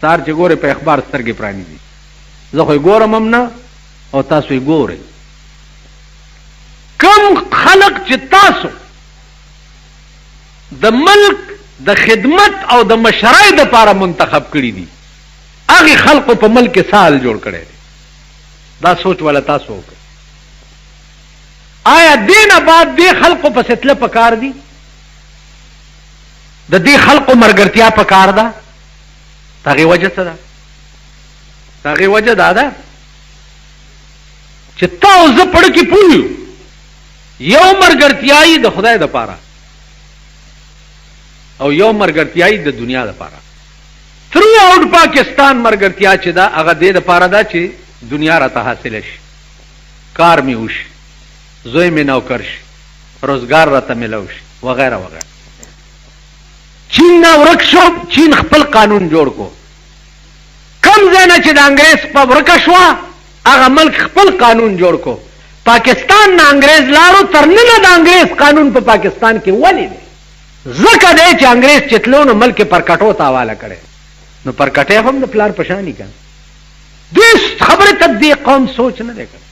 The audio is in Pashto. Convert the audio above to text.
سار چې ګوره په اخبار سترګې پرانیزي زه خو یې ګورم هم نه او تاسو یې ګورئ کم خلق چې تاسو د ملک د خدمت او د مشرۍ دپاره منتخب کړي دي هغې خلقو په ملک کې سال جوړ کړی دی دا سوچ والا تاسو وکړئ آیا دې نه بعد دې خلقو پسې تله پکار دي د دې خلقو مرګرتیا پکار ده د هغې وجه څه ده د هغې وجه دا ده چې تا او زه پړه کې پوه یو یو مرګرتیایي د خدای دپاره او یو مرګرتیایي د دنیا دپاره تھرو آؤٹ پاکستان مرګرتیا چې ده هغه دې دپاره ده چې دنیا راته حاصله شي کار مې وشي زوی مې نوکر شي روزګار راته میلو شي وغیره وغیره چین نه ورک شو چین خپل قانون جوړ کو کم ځای نه چې د انګریز په ورکه شوه هغه ملک خپل قانون جوړ کو پاکستان نه انګریز لاړو تر ننه د انګریز قانون په پاکستان کې ولې دی ځکه دی چې انګریز چې تلو نو ملک پر کټو ته حواله کړی نو پر کټی هم د پلار په شاني که دې خبرې ته دې قوم سوچ نه دی کړی